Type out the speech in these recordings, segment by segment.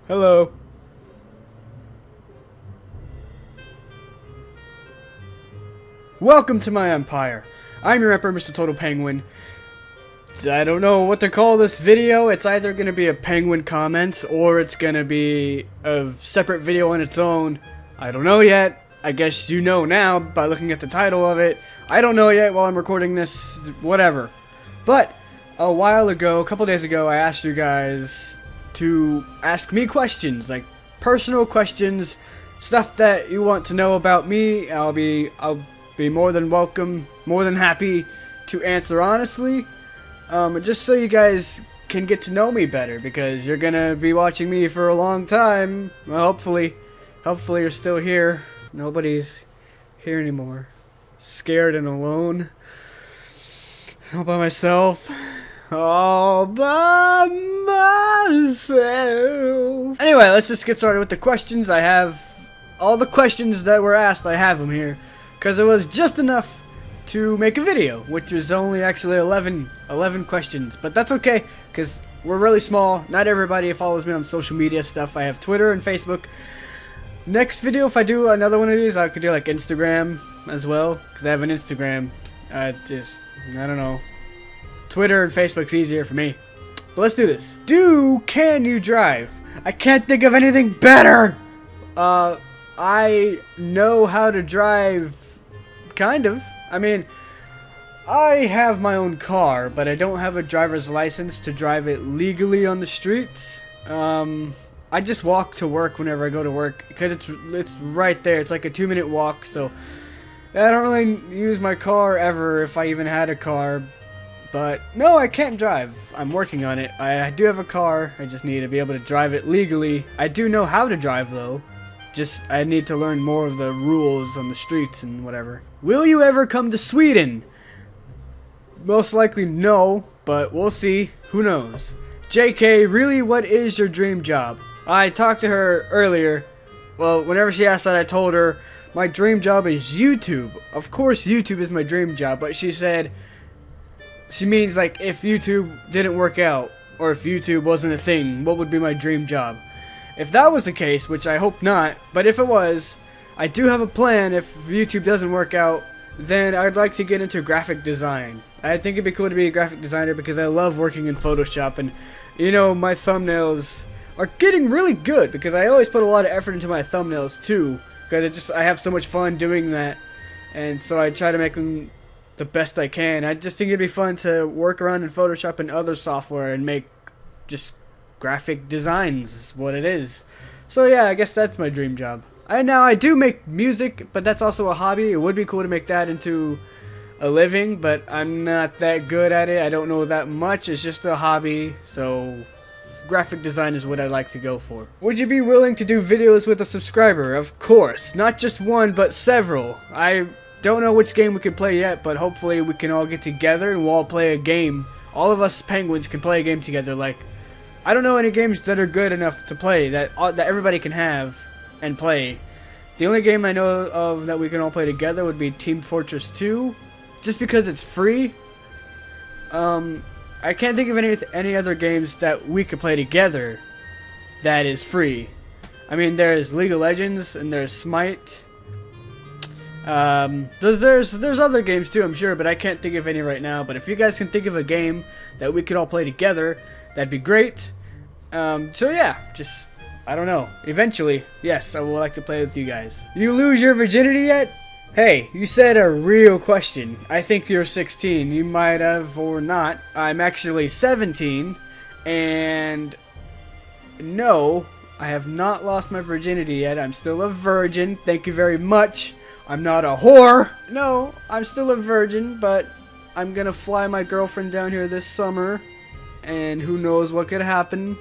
Hello. Welcome to my empire. I'm your emperor, Mr. Total Penguin. I don't know what to call this video. It's either going to be a penguin comment or it's going to be a separate video on its own. I don't know yet. I guess you know now by looking at the title of it. I don't know yet while I'm recording this, whatever. But a while ago, a couple days ago, I asked you guys to ask me questions, like personal questions, stuff that you want to know about me. I'll be more than welcome, more than happy to answer honestly. Just so you guys can get to know me better, because you're gonna be watching me for a long time. Well, hopefully you're still here. Nobody's here anymore. Scared and alone. All by myself. All by myself. Anyway, let's just get started with the questions. I have all the questions that were asked. I have them here because it was just enough to make a video, which was only actually 11 questions, but that's okay because we're really small. Not everybody follows me on social media stuff. I have Twitter and Facebook. Next video, if I do another one of these, I could do like Instagram as well, because I have an Instagram. I don't know. Twitter and Facebook's easier for me. But let's do this. Can you drive? I can't think of anything better! I know how to drive, kind of. I mean, I have my own car, but I don't have a driver's license to drive it legally on the streets. I just walk to work whenever I go to work, because it's right there. It's like a 2-minute walk, so I don't really use my car ever, if I even had a car. But no, I can't drive. I'm working on it. I do have a car. I just need to be able to drive it legally. I do know how to drive though. Just I need to learn more of the rules on the streets and whatever. Will you ever come to Sweden? Most likely no, but we'll see. Who knows? JK, really, what is your dream job? I talked to her earlier. Well, whenever she asked that, I told her my dream job is YouTube. Of course YouTube is my dream job, but she said she means like if YouTube didn't work out, or if YouTube wasn't a thing, what would be my dream job? If that was the case, which I hope not, but if it was, I do have a plan. If YouTube doesn't work out, then I'd like to get into graphic design. I think it'd be cool to be a graphic designer because I love working in Photoshop, and you know, my thumbnails are getting really good because I always put a lot of effort into my thumbnails too, because I have so much fun doing that, and so I try to make them the best I can. I just think it'd be fun to work around in Photoshop and other software and make just graphic designs is what it is. So yeah, I guess that's my dream job. Now I do make music, but that's also a hobby. It would be cool to make that into a living, but I'm not that good at it. I don't know that much. It's just a hobby, so graphic design is what I'd like to go for. Would you be willing to do videos with a subscriber? Of course. Not just one, but several. I don't know which game we can play yet, but hopefully we can all get together and we'll all play a game. All of us penguins can play a game together. Like, I don't know any games that are good enough to play that everybody can have and play. The only game I know of that we can all play together would be Team Fortress 2, just because it's free. I can't think of any other games that we could play together that is free. I mean, there's League of Legends and there's Smite. There's other games too, I'm sure, but I can't think of any right now. But if you guys can think of a game that we could all play together, that'd be great. So yeah, just, I don't know. Eventually, yes, I would like to play with you guys. You lose your virginity yet? Hey, you said a real question. I think you're 16. You might have or not. I'm actually 17, and no, I have not lost my virginity yet. I'm still a virgin. Thank you very much. I'm not a whore. No, I'm still a virgin, but I'm gonna fly my girlfriend down here this summer, and who knows what could happen.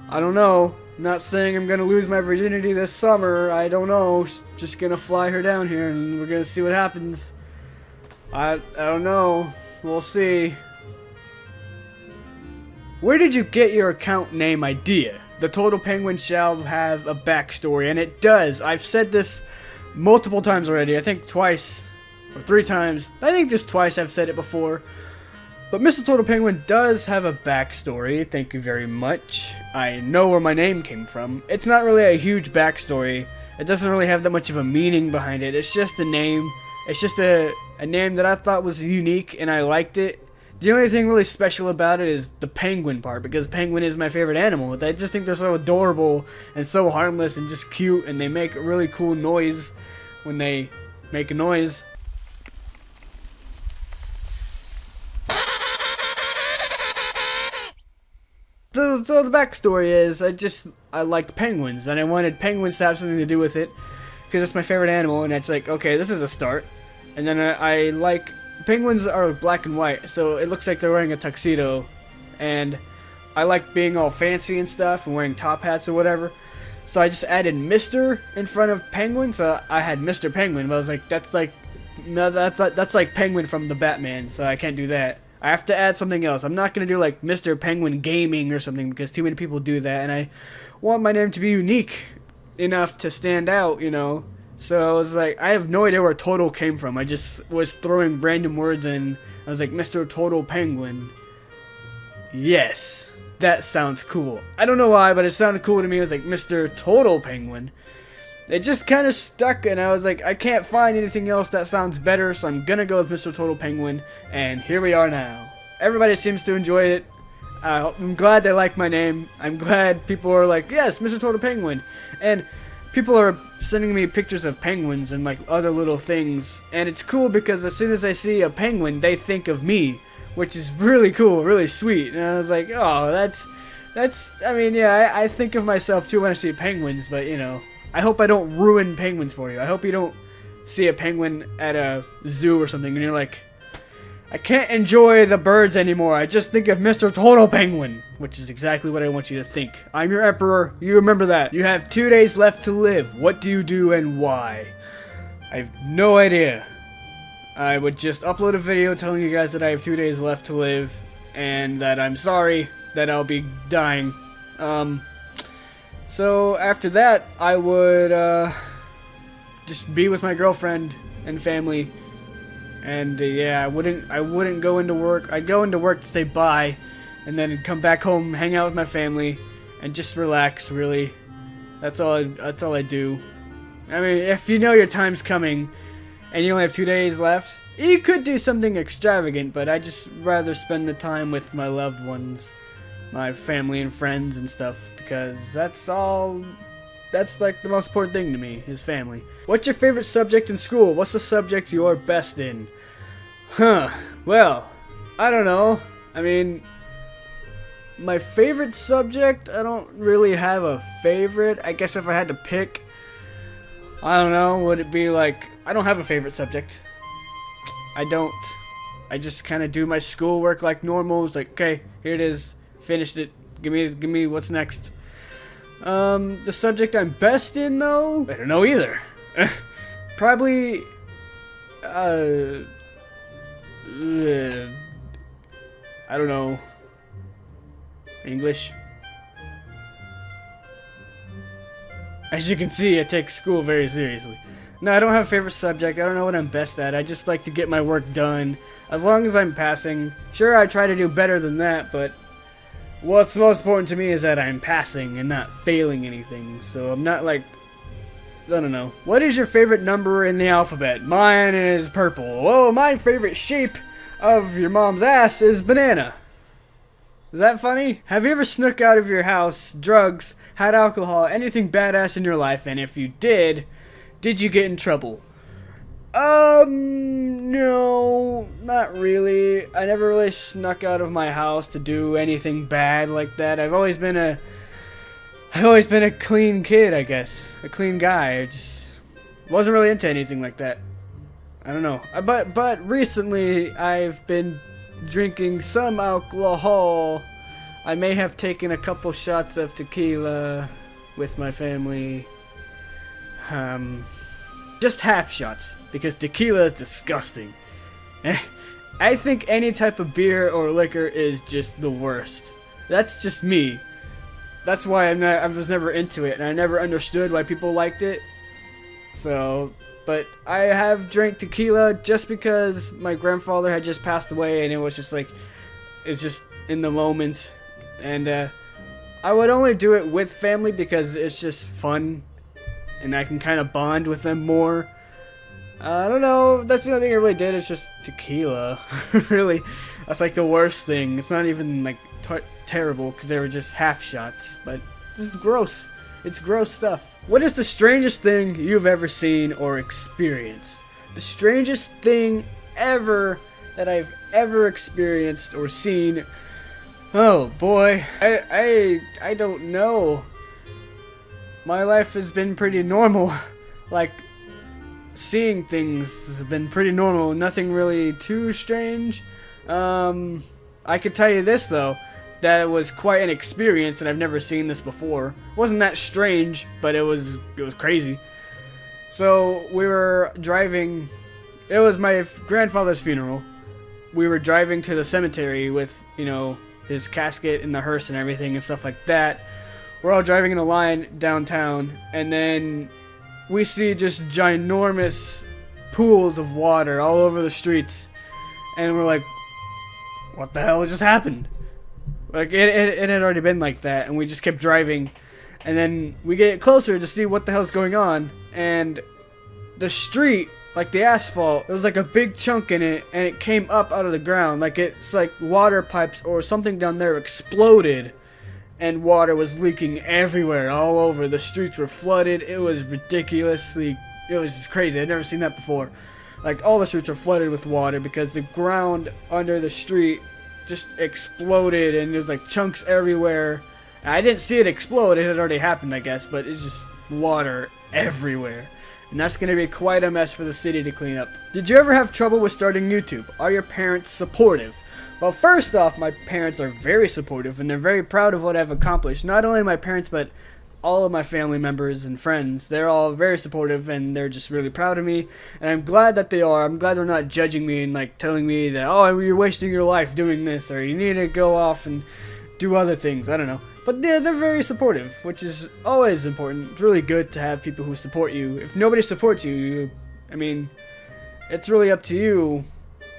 I don't know. I'm not saying I'm gonna lose my virginity this summer. I don't know. Just gonna fly her down here, and we're gonna see what happens. I don't know. We'll see. Where did you get your account name idea? The Total Penguin shall have a backstory, and it does. I've said this multiple times already. I think twice or 3 times. I think just twice I've said it before. But Mr. Total Penguin does have a backstory, thank you very much. I know where my name came from. It's not really a huge backstory. It doesn't really have that much of a meaning behind it. It's just a name. It's just a name that I thought was unique and I liked it. The only thing really special about it is the penguin part, because penguin is my favorite animal. I just think they're so adorable and so harmless and just cute, and they make a really cool noise when they make a noise. So the backstory is, I liked penguins, and I wanted penguins to have something to do with it, because it's my favorite animal, and it's like, okay, this is a start. And then I like, penguins are black and white, so it looks like they're wearing a tuxedo, and I like being all fancy and stuff, and wearing top hats or whatever. So I just added Mr. in front of Penguin, so I had Mr. Penguin, but I was like, that's like Penguin from the Batman, so I can't do that. I have to add something else. I'm not going to do like Mr. Penguin Gaming or something, because too many people do that, and I want my name to be unique enough to stand out, you know. So I was like, I have no idea where Total came from. I just was throwing random words in. I was like, Mr. Total Penguin. Yes, that sounds cool. I don't know why, but it sounded cool to me. It was like Mr. Total Penguin. It just kind of stuck, and I was like, I can't find anything else that sounds better, so I'm gonna go with Mr. Total Penguin, and here we are now. Everybody seems to enjoy it. I'm glad they like my name. I'm glad people are like, yes, Mr. Total Penguin. And people are sending me pictures of penguins and like other little things, and it's cool because as soon as I see a penguin, they think of me, which is really cool, really sweet. And I was like, oh, that's. I mean, yeah, I think of myself too when I see penguins, but you know, I hope I don't ruin penguins for you. I hope you don't see a penguin at a zoo or something, and you're like, I can't enjoy the birds anymore. I just think of Mr. Total Penguin, which is exactly what I want you to think. I'm your emperor. You remember that. You have 2 days left to live. What do you do and why? I have no idea. I would just upload a video telling you guys that I have 2 days left to live and that I'm sorry that I'll be dying. So after that, I would just be with my girlfriend and family. And yeah, I wouldn't go into work. I'd go into work to say bye, and then come back home, hang out with my family, and just relax. Really, that's all I do. I mean, if you know your time's coming, and you only have 2 days left, you could do something extravagant. But I just rather spend the time with my loved ones, my family and friends and stuff, because that's like the most important thing to me, is family. What's your favorite subject in school? What's the subject you're best in? Well, I don't know. I mean, my favorite subject, I don't really have a favorite. I guess if I had to pick, I don't know, would it be like, I don't have a favorite subject. I don't. I just kind of do my schoolwork like normal. It's like, okay, here it is, finished it. Give me what's next. The subject I'm best in, though, I don't know either. Probably, I don't know. English. As you can see, I take school very seriously. No, I don't have a favorite subject. I don't know what I'm best at. I just like to get my work done. As long as I'm passing. Sure, I try to do better than that, but what's most important to me is that I'm passing and not failing anything. So I'm not like, I don't know. What is your favorite number in the alphabet? Mine is purple. Well, my favorite shape of your mom's ass is banana. Is that funny? Have you ever snuck out of your house, drugs, had alcohol, anything badass in your life? And if you did you get in trouble? No, not really. I never really snuck out of my house to do anything bad like that. I've always been a clean kid, I guess. A clean guy. I just wasn't really into anything like that. I don't know. But recently I've been drinking some alcohol. I may have taken a couple shots of tequila with my family. Just half shots, because tequila is disgusting. I think any type of beer or liquor is just the worst. That's just me. That's why I was never into it, and I never understood why people liked it. So, but I have drank tequila just because my grandfather had just passed away, and it was just like, is just in the moment, and I would only do it with family because it's just fun, and I can kind of bond with them more. I don't know, that's the only thing I really did is just tequila. Really, that's like the worst thing. It's not even like terrible because they were just half shots, but this is gross. It's gross stuff. What is the strangest thing you've ever seen or experienced? The strangest thing ever that I've ever experienced or seen. Oh boy, I don't know. My life has been pretty normal. Like, seeing things has been pretty normal. Nothing really too strange. I could tell you this though, that it was quite an experience, and I've never seen this before. It wasn't that strange, but it was crazy. So we were driving. It was my grandfather's funeral. We were driving to the cemetery with, you know, his casket and the hearse and everything and stuff like that. We're all driving in a line downtown, and then we see just ginormous pools of water all over the streets, and we're like, what the hell just happened? Like, it had already been like that, and we just kept driving, and then we get closer to see what the hell's going on, and the street, like the asphalt, there was like a big chunk in it, and it came up out of the ground, like it's like water pipes or something down there exploded, and water was leaking everywhere, all over. The streets were flooded. It was ridiculously, it was just crazy. I'd never seen that before. Like, all the streets were flooded with water because the ground under the street just exploded, and there's like chunks everywhere. I didn't see it explode, it had already happened, I guess, but it's just water everywhere. And that's going to be quite a mess for the city to clean up. Did you ever have trouble with starting YouTube? Are your parents supportive? Well, first off, my parents are very supportive, and they're very proud of what I've accomplished. Not only my parents, but all of my family members and friends. They're all very supportive, and they're just really proud of me. And I'm glad that they are. I'm glad they're not judging me and like telling me that, oh, you're wasting your life doing this, or you need to go off and do other things. I don't know. But they're very supportive, which is always important. It's really good to have people who support you. If nobody supports you, I mean, it's really up to you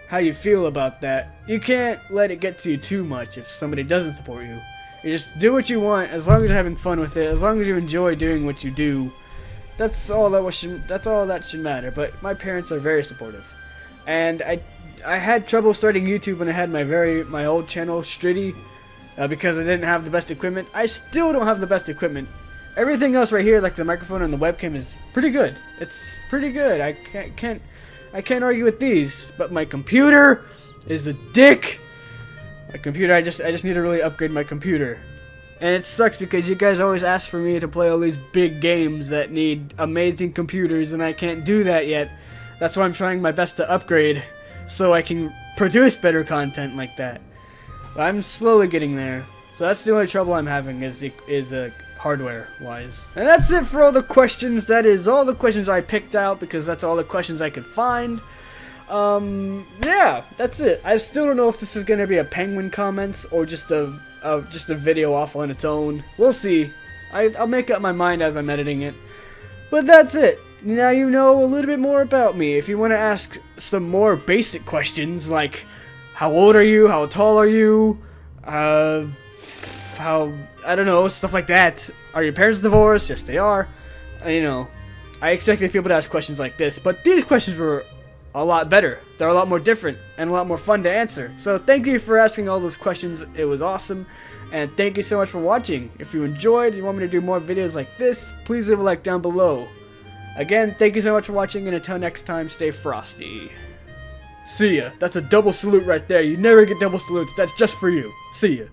how you feel about that. You can't let it get to you too much if somebody doesn't support you. You just do what you want, as long as you're having fun with it, as long as you enjoy doing what you do. That's all that should matter. But my parents are very supportive, and I had trouble starting YouTube when I had my old channel Stritty, because I didn't have the best equipment. I still don't have the best equipment. Everything else right here, like the microphone and the webcam, is pretty good. It's pretty good. I can't argue with these. But my computer is a dick. My computer, I just need to really upgrade my computer. And it sucks because you guys always ask for me to play all these big games that need amazing computers, and I can't do that yet. That's why I'm trying my best to upgrade so I can produce better content like that. But I'm slowly getting there. So that's the only trouble I'm having is hardware wise. And that's it for all the questions. That is all the questions I picked out because that's all the questions I could find. Yeah, that's it. I still don't know if this is gonna be a penguin comments or just a video off on its own. We'll see. I'll make up my mind as I'm editing it. But that's it. Now you know a little bit more about me. If you want to ask some more basic questions like how old are you, how tall are you, how, I don't know, stuff like that. Are your parents divorced? Yes, they are. You know, I expected people to ask questions like this, but these questions were a lot better. They're a lot more different and a lot more fun to answer. So thank you for asking all those questions. It was awesome. And thank you so much for watching. If you enjoyed and you want me to do more videos like this, please leave a like down below. Again, thank you so much for watching, and until next time, stay frosty. See ya. That's a double salute right there. You never get double salutes. That's just for you. See ya.